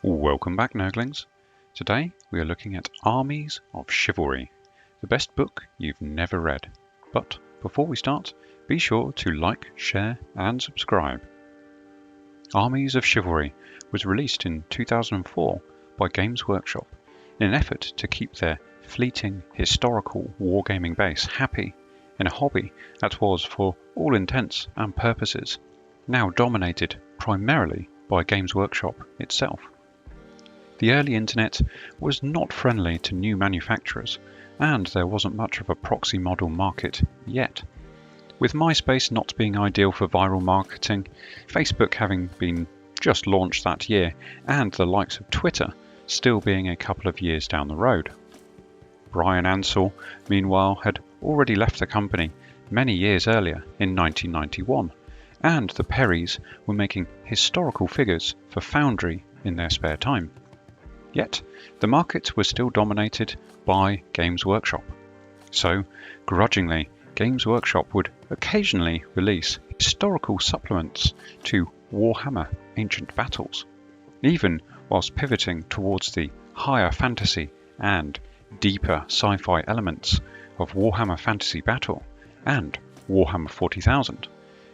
Welcome back, Nerglings. Today we are looking at Armies of Chivalry, the best book you've never read. But before we start, be sure to like, share and subscribe. Armies of Chivalry was released in 2004 by Games Workshop in an effort to keep their fleeting historical wargaming base happy in a hobby that was, for all intents and purposes, now dominated primarily by Games Workshop itself. The early internet was not friendly to new manufacturers, and there wasn't much of a proxy model market yet. With MySpace not being ideal for viral marketing, Facebook having been just launched that year, and the likes of Twitter still being a couple of years down the road. Brian Ansell, meanwhile, had already left the company many years earlier in 1991, and the Perrys were making historical figures for Foundry in their spare time. Yet, the market was still dominated by Games Workshop. So, grudgingly, Games Workshop would occasionally release historical supplements to Warhammer Ancient Battles, even whilst pivoting towards the higher fantasy and deeper sci-fi elements of Warhammer Fantasy Battle and Warhammer 40,000,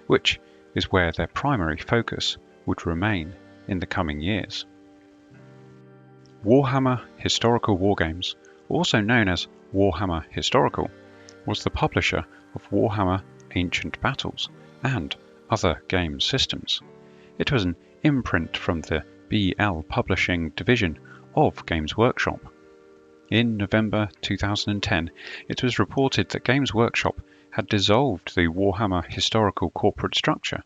which is where their primary focus would remain in the coming years. Warhammer Historical Wargames, also known as Warhammer Historical, was the publisher of Warhammer Ancient Battles and other game systems. It was an imprint from the BL Publishing division of Games Workshop. In November 2010, it was reported that Games Workshop had dissolved the Warhammer Historical corporate structure.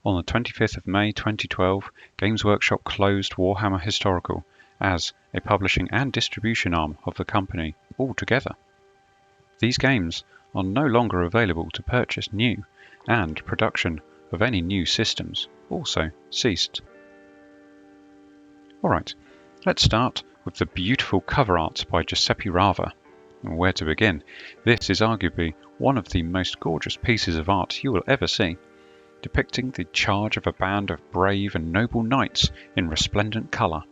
On the 25th of May 2012, Games Workshop closed Warhammer Historical as a publishing and distribution arm of the company altogether. These games are no longer available to purchase new, and production of any new systems also ceased. Alright, let's start with the beautiful cover art by Giuseppe Rava. Where to begin? This is arguably one of the most gorgeous pieces of art you will ever see, depicting the charge of a band of brave and noble knights in resplendent colour,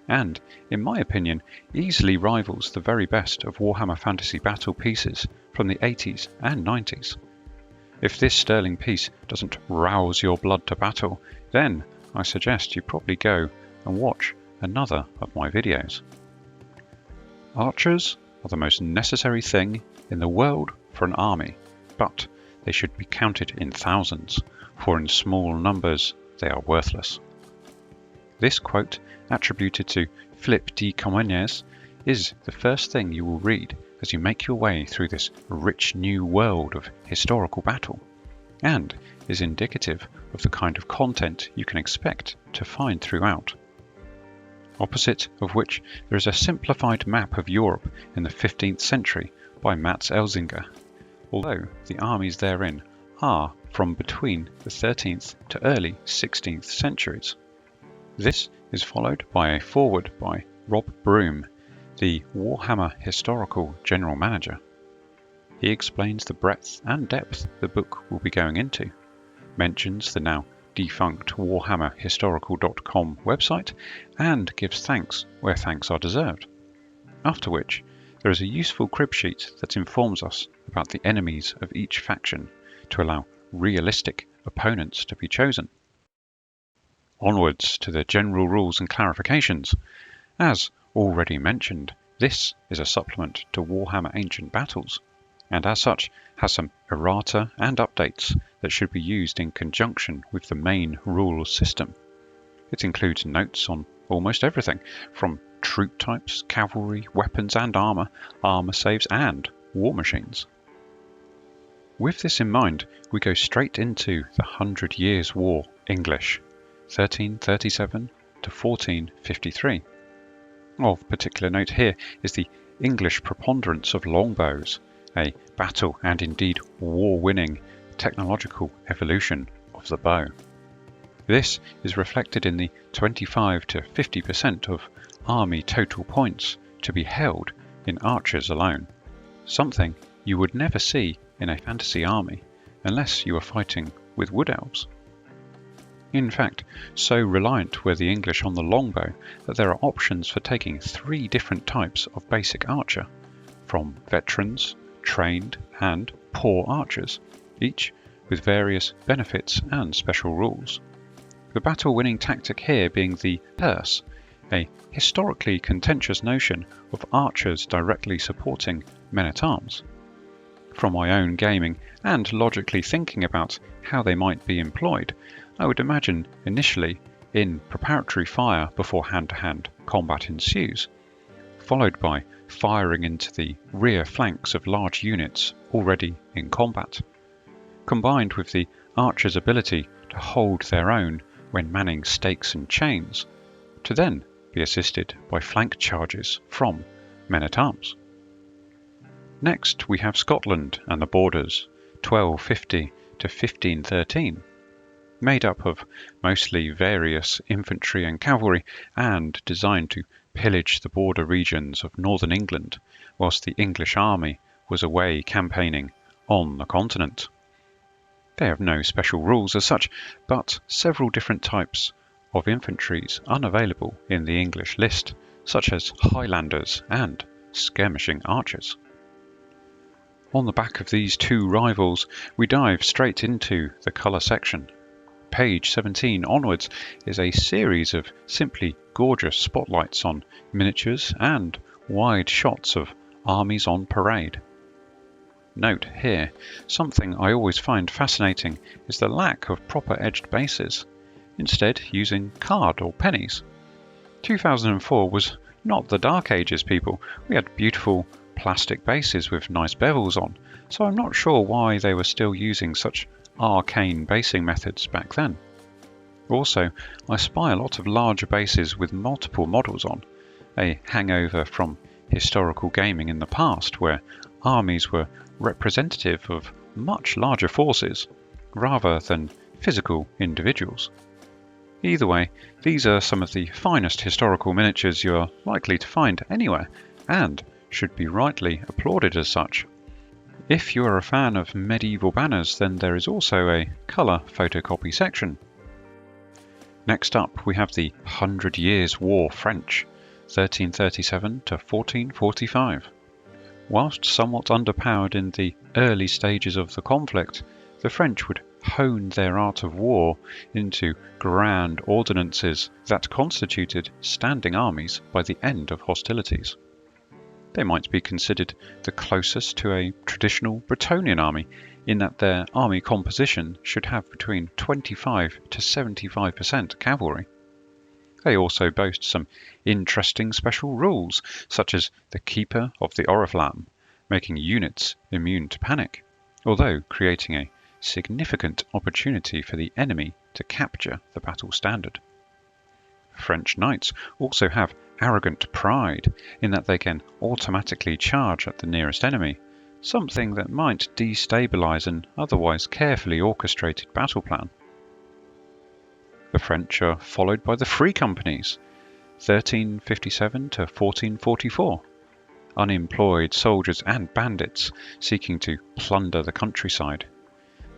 and, in my opinion, easily rivals the very best of Warhammer Fantasy Battle pieces from the 80s and 90s. If this sterling piece doesn't rouse your blood to battle, then I suggest you probably go and watch another of my videos. Archers are the most necessary thing in the world for an army, but they should be counted in thousands, for in small numbers they are worthless. This quote, attributed to Philippe de Comines, is the first thing you will read as you make your way through this rich new world of historical battle, and is indicative of the kind of content you can expect to find throughout. Opposite of which there is a simplified map of Europe in the 15th century by Mats Elzinga, although the armies therein are from between the 13th to early 16th centuries. This is followed by a foreword by Rob Broom, the Warhammer Historical General Manager. He explains the breadth and depth the book will be going into, mentions the now defunct warhammerhistorical.com website, and gives thanks where thanks are deserved. After which, there is a useful crib sheet that informs us about the enemies of each faction to allow realistic opponents to be chosen. Onwards to the general rules and clarifications. As already mentioned, this is a supplement to Warhammer Ancient Battles, and as such has some errata and updates that should be used in conjunction with the main rules system. It includes notes on almost everything, from troop types, cavalry, weapons and armour saves and war machines. With this in mind, we go straight into the 100 Years' War English, 1337 to 1453. Of particular note here is the English preponderance of longbows, a battle and indeed war-winning technological evolution of the bow. This is reflected in the 25 to 50% of army total points to be held in archers alone, something you would never see in a fantasy army unless you are fighting with wood elves. In fact, so reliant were the English on the longbow that there are options for taking 3 different types of basic archer, from veterans, trained and poor archers, each with various benefits and special rules. The battle-winning tactic here being the purse, a historically contentious notion of archers directly supporting men-at-arms. From my own gaming and logically thinking about how they might be employed, I would imagine initially in preparatory fire before hand-to-hand combat ensues, followed by firing into the rear flanks of large units already in combat, combined with the archer's ability to hold their own when manning stakes and chains, to then be assisted by flank charges from men-at-arms. Next we have Scotland and the borders, 1250 to 1513, made up of mostly various infantry and cavalry and designed to pillage the border regions of northern England whilst the English army was away campaigning on the continent. They have no special rules as such, but several different types of infantries unavailable in the English list, such as Highlanders and skirmishing archers. On the back of these 2 rivals, we dive straight into the colour section. Page 17 onwards is a series of simply gorgeous spotlights on miniatures and wide shots of armies on parade. Note here, something I always find fascinating is the lack of proper edged bases, instead using card or pennies. 2004 was not the Dark Ages, people. We had beautiful plastic bases with nice bevels on, so I'm not sure why they were still using such arcane basing methods back then. Also, I spy a lot of larger bases with multiple models on, a hangover from historical gaming in the past where armies were representative of much larger forces rather than physical individuals. Either way, these are some of the finest historical miniatures you are likely to find anywhere, and should be rightly applauded as such. If you are a fan of medieval banners, then there is also a colour photocopy section. Next up we have the 100 Years' War French, 1337 to 1445. Whilst somewhat underpowered in the early stages of the conflict, the French would hone their art of war into grand ordinances that constituted standing armies by the end of hostilities. They might be considered the closest to a traditional Bretonnian army in that their army composition should have between 25 to 75% cavalry. They also boast some interesting special rules, such as the Keeper of the Oriflamme, making units immune to panic, although creating a significant opportunity for the enemy to capture the battle standard. French knights also have arrogant pride in that they can automatically charge at the nearest enemy, something that might destabilize an otherwise carefully orchestrated battle plan. The French are followed by the Free Companies, 1357 to 1444, unemployed soldiers and bandits seeking to plunder the countryside.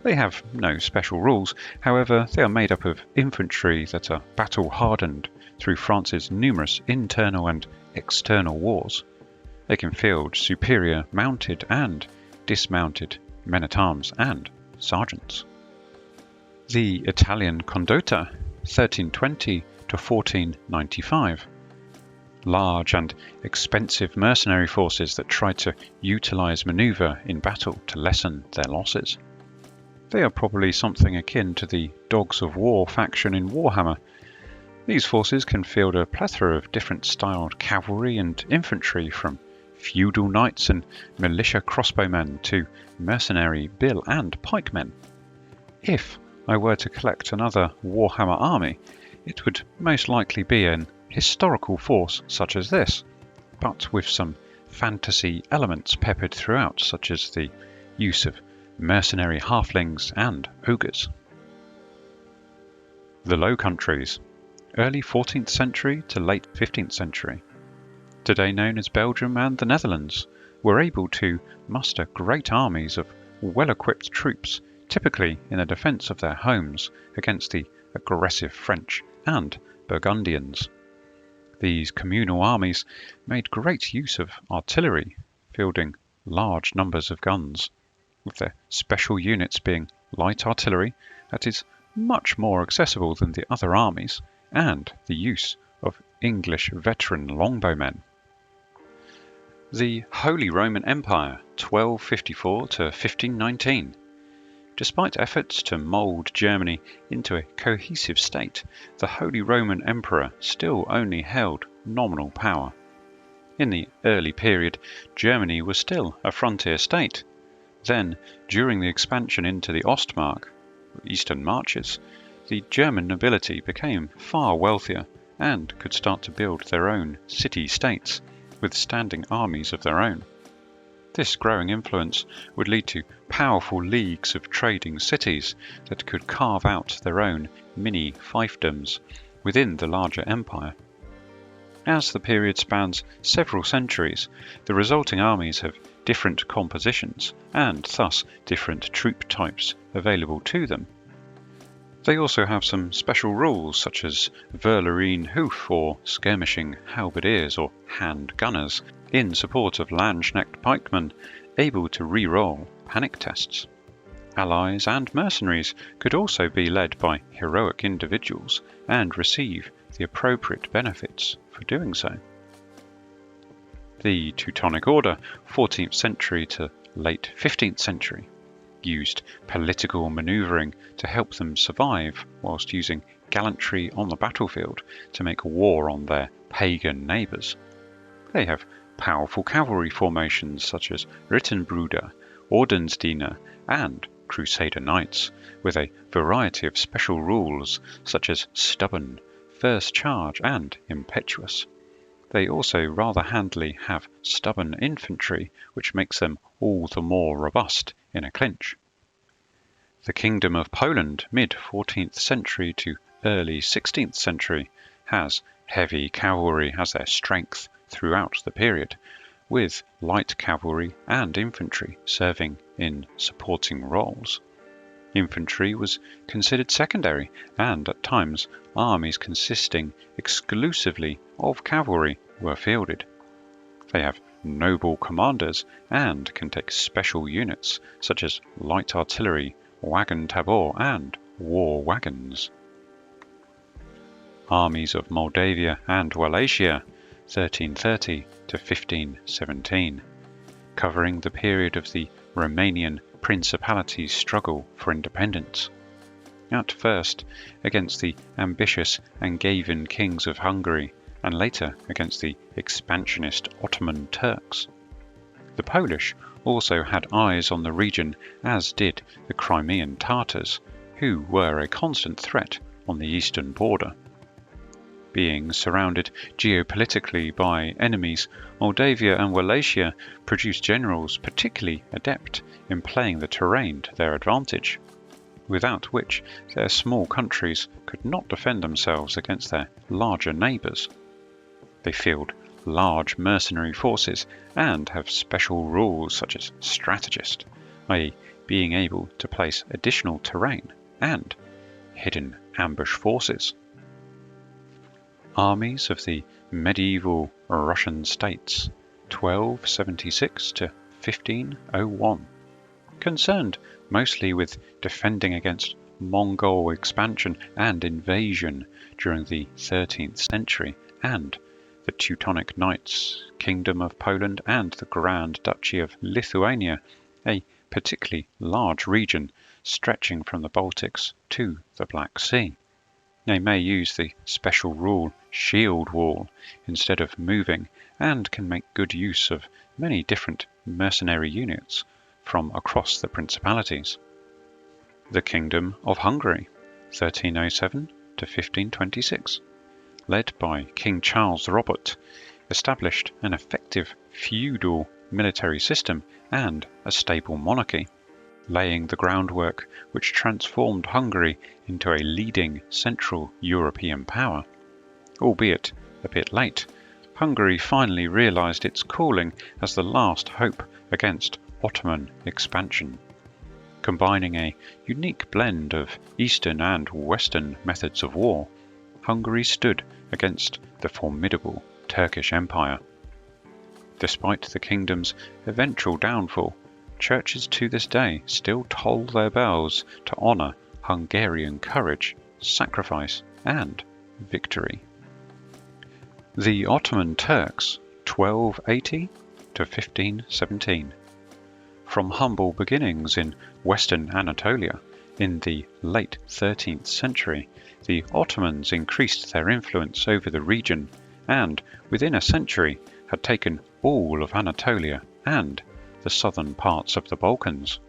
They have no special rules, however they are made up of infantry that are battle-hardened through France's numerous internal and external wars. They can field superior mounted and dismounted men-at-arms and sergeants. The Italian Condotta, 1320 to 1495. Large and expensive mercenary forces that try to utilize maneuver in battle to lessen their losses. They are probably something akin to the Dogs of War faction in Warhammer. These forces can field a plethora of different styled cavalry and infantry, from feudal knights and militia crossbowmen to mercenary bill and pikemen. If I were to collect another Warhammer army, it would most likely be an historical force such as this, but with some fantasy elements peppered throughout, such as the use of mercenary halflings and ogres. The Low Countries, early 14th century to late 15th century, today known as Belgium and the Netherlands, were able to muster great armies of well-equipped troops, typically in the defence of their homes against the aggressive French and Burgundians. These communal armies made great use of artillery, fielding large numbers of guns, with their special units being light artillery that is much more accessible than the other armies, and the use of English veteran longbowmen. The Holy Roman Empire, 1254 to 1519. Despite efforts to mould Germany into a cohesive state, the Holy Roman Emperor still only held nominal power. In the early period, Germany was still a frontier state. Then, during the expansion into the Ostmark, Eastern Marches, the German nobility became far wealthier and could start to build their own city-states, with standing armies of their own. This growing influence would lead to powerful leagues of trading cities that could carve out their own mini fiefdoms within the larger empire. As the period spans several centuries, the resulting armies have different compositions and thus different troop types available to them. They also have some special rules such as Verlerine hoof or skirmishing halberdiers or hand gunners in support of Landsknecht pikemen able to re-roll panic tests. Allies and mercenaries could also be led by heroic individuals and receive the appropriate benefits for doing so. The Teutonic Order, 14th century to late 15th century, used political manoeuvring to help them survive whilst using gallantry on the battlefield to make war on their pagan neighbours. They have powerful cavalry formations such as Rittenbruder, Ordensdiener and Crusader Knights, with a variety of special rules such as stubborn, first charge and impetuous. They also rather handily have stubborn infantry, which makes them all the more robust in a clinch. The Kingdom of Poland, mid-14th century to early 16th century, has heavy cavalry as their strength throughout the period, with light cavalry and infantry serving in supporting roles. Infantry was considered secondary, and at times armies consisting exclusively of cavalry were fielded. They have noble commanders and can take special units such as light artillery, wagon tabor and war wagons. Armies of Moldavia and Wallachia, 1330 to 1517, covering the period of the Romanian Principality's struggle for independence. At first against the ambitious Angevin kings of Hungary, and later against the expansionist Ottoman Turks. The Polish also had eyes on the region, as did the Crimean Tatars, who were a constant threat on the eastern border. Being surrounded geopolitically by enemies, Moldavia and Wallachia produced generals particularly adept in playing the terrain to their advantage, without which their small countries could not defend themselves against their larger neighbours. They field large mercenary forces and have special rules such as strategist, i.e. being able to place additional terrain, and hidden ambush forces. Armies of the medieval Russian states, 1276 to 1501, concerned mostly with defending against Mongol expansion and invasion during the 13th century, and the Teutonic Knights, Kingdom of Poland and the Grand Duchy of Lithuania, a particularly large region stretching from the Baltics to the Black Sea. They may use the special rule shield wall instead of moving, and can make good use of many different mercenary units from across the principalities. The Kingdom of Hungary, 1307 to 1526, led by King Charles Robert, established an effective feudal military system and a stable monarchy, laying the groundwork which transformed Hungary into a leading Central European power. Albeit a bit late, Hungary finally realised its calling as the last hope against Ottoman expansion. Combining a unique blend of Eastern and Western methods of war, Hungary stood against the formidable Turkish Empire. Despite the kingdom's eventual downfall, churches to this day still toll their bells to honour Hungarian courage, sacrifice, and victory. The Ottoman Turks, 1280 to 1517. From humble beginnings in Western Anatolia in the late 13th century, the Ottomans increased their influence over the region and, within a century, had taken all of Anatolia and the southern parts of the Balkans.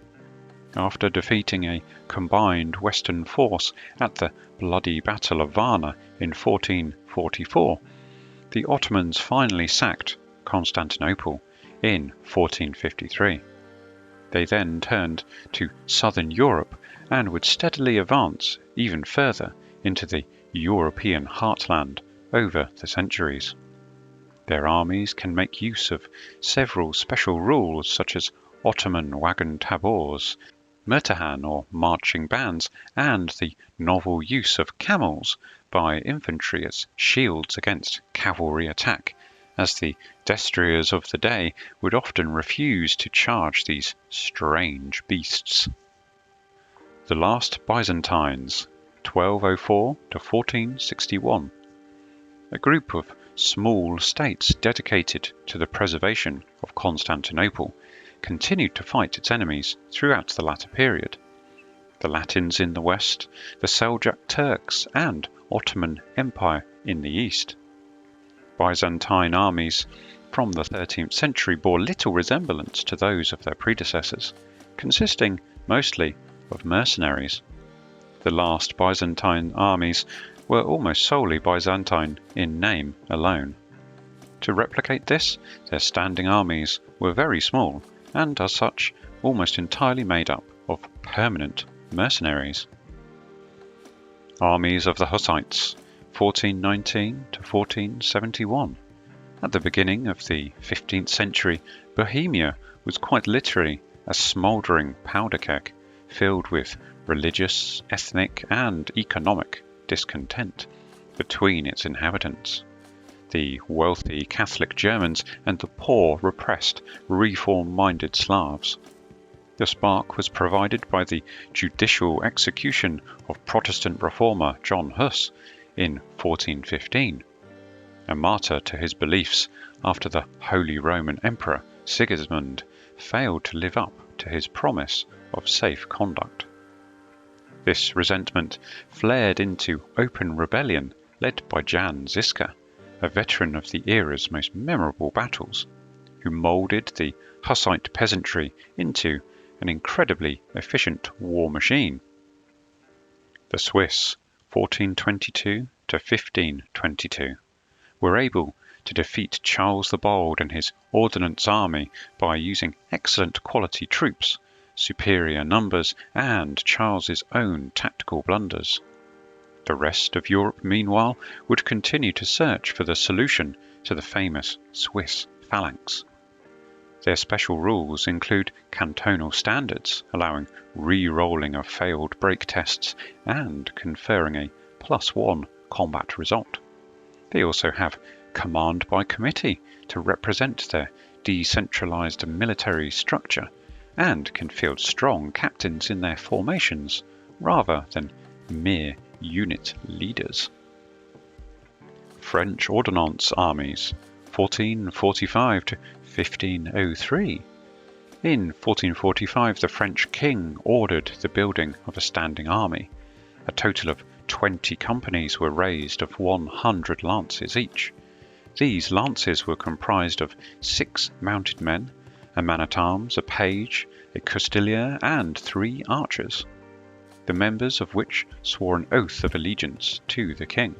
After defeating a combined Western force at the bloody Battle of Varna in 1444, the Ottomans finally sacked Constantinople in 1453. They then turned to southern Europe and would steadily advance even further into the European heartland over the centuries. Their armies can make use of several special rules such as Ottoman wagon tabors, Murtahan or marching bands, and the novel use of camels by infantry as shields against cavalry attack, as the destriers of the day would often refuse to charge these strange beasts. The Last Byzantines, 1204 to 1461. A group of small states dedicated to the preservation of Constantinople continued to fight its enemies throughout the latter period. The Latins in the west, the Seljuk Turks, and Ottoman Empire in the east. Byzantine armies from the 13th century bore little resemblance to those of their predecessors, consisting mostly of mercenaries. The last Byzantine armies were almost solely Byzantine in name alone. To replicate this, their standing armies were very small and, as such, almost entirely made up of permanent mercenaries. Armies of the Hussites, 1419 to 1471. At the beginning of the 15th century, Bohemia was quite literally a smouldering powder keg filled with religious, ethnic, and economic discontent between its inhabitants. The wealthy Catholic Germans and the poor, repressed, reform-minded Slavs. The spark was provided by the judicial execution of Protestant reformer John Hus in 1415, a martyr to his beliefs after the Holy Roman Emperor Sigismund failed to live up to his promise of safe conduct. This resentment flared into open rebellion led by Jan Žižka, a veteran of the era's most memorable battles, who moulded the Hussite peasantry into an incredibly efficient war machine. The Swiss, 1422 to 1522, were able to defeat Charles the Bold and his ordnance army by using excellent quality troops, superior numbers, and Charles's own tactical blunders. The rest of Europe, meanwhile, would continue to search for the solution to the famous Swiss phalanx. Their special rules include cantonal standards, allowing re-rolling of failed break tests and conferring a +1 combat result. They also have command by committee to represent their decentralized military structure, and can field strong captains in their formations rather than mere unit leaders. French Ordnance Armies, 1445 to 1503. In 1445, the French king ordered the building of a standing army. A total of 20 companies were raised of 100 lances each. These lances were comprised of 6 mounted men, a man-at-arms, a page, a custilier, and 3 archers, the members of which swore an oath of allegiance to the king.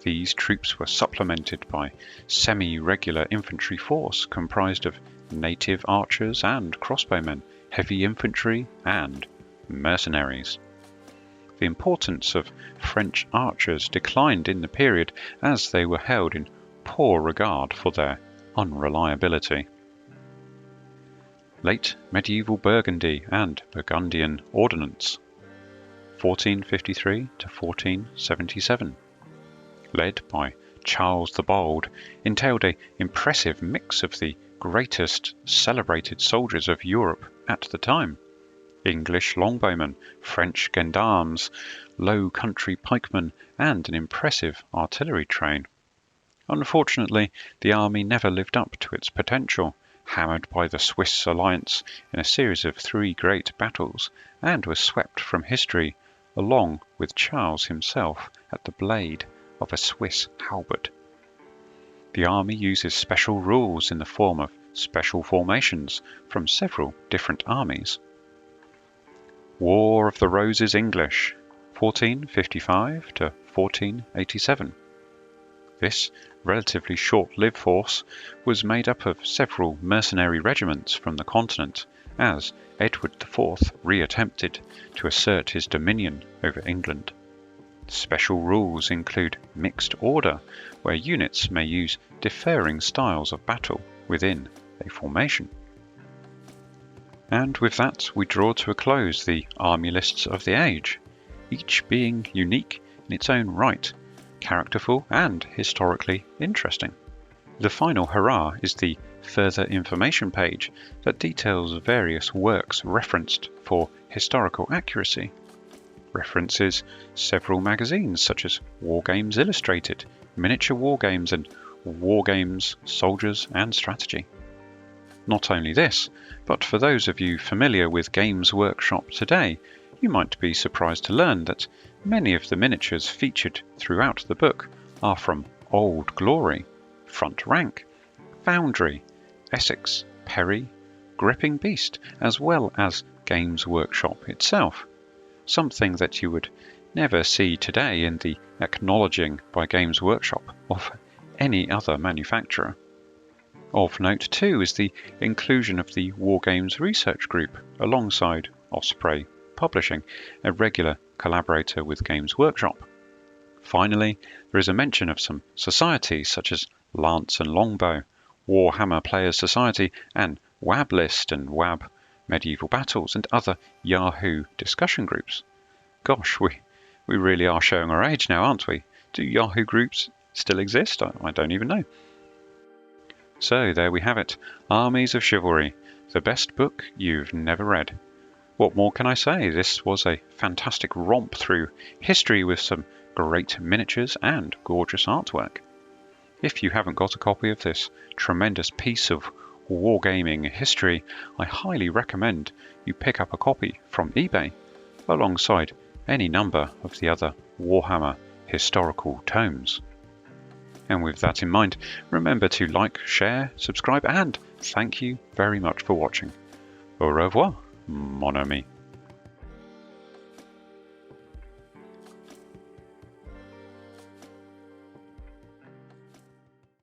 These troops were supplemented by semi-regular infantry force comprised of native archers and crossbowmen, heavy infantry, and mercenaries. The importance of French archers declined in the period as they were held in poor regard for their unreliability. late medieval Burgundy and Burgundian ordnance, 1453 to 1477. Led by Charles the Bold, entailed an impressive mix of the greatest celebrated soldiers of Europe at the time. English longbowmen, French gendarmes, Low Country pikemen, and an impressive artillery train. Unfortunately, the army never lived up to its potential, hammered by the Swiss alliance in a series of 3 great battles, and was swept from history, along with Charles himself at the blade of a Swiss halberd. The army uses special rules in the form of special formations from several different armies. War of the Roses English, 1455 to 1487. This relatively short-lived force was made up of several mercenary regiments from the continent, as Edward IV re-attempted to assert his dominion over England. Special rules include mixed order, where units may use differing styles of battle within a formation. And with that, we draw to a close the army lists of the age, each being unique in its own right, characterful and historically interesting. The final hurrah is the further information page that details various works referenced for historical accuracy. References several magazines such as Wargames Illustrated, Miniature Wargames, and Wargames Soldiers and Strategy. Not only this, but for those of you familiar with Games Workshop today, you might be surprised to learn that many of the miniatures featured throughout the book are from Old Glory, Front Rank, Foundry, Essex, Perry, Gripping Beast, as well as Games Workshop itself, something that you would never see today in the acknowledging by Games Workshop of any other manufacturer. Of note too is the inclusion of the Wargames Research Group alongside Osprey Publishing, a regular collaborator with Games Workshop. Finally, there is a mention of some societies such as Lance and Longbow, Warhammer Players Society, and WAB List and WAB Medieval Battles, and other Yahoo discussion groups. Gosh, we really are showing our age now, aren't we? Do Yahoo groups still exist? I don't even know. So there we have it, Armies of Chivalry, the best book you've never read. What more can I say? This was a fantastic romp through history with some great miniatures and gorgeous artwork. If you haven't got a copy of this tremendous piece of wargaming history, I highly recommend you pick up a copy from eBay alongside any number of the other Warhammer historical tomes. And with that in mind, remember to like, share, subscribe, and thank you very much for watching. Au revoir, mon ami.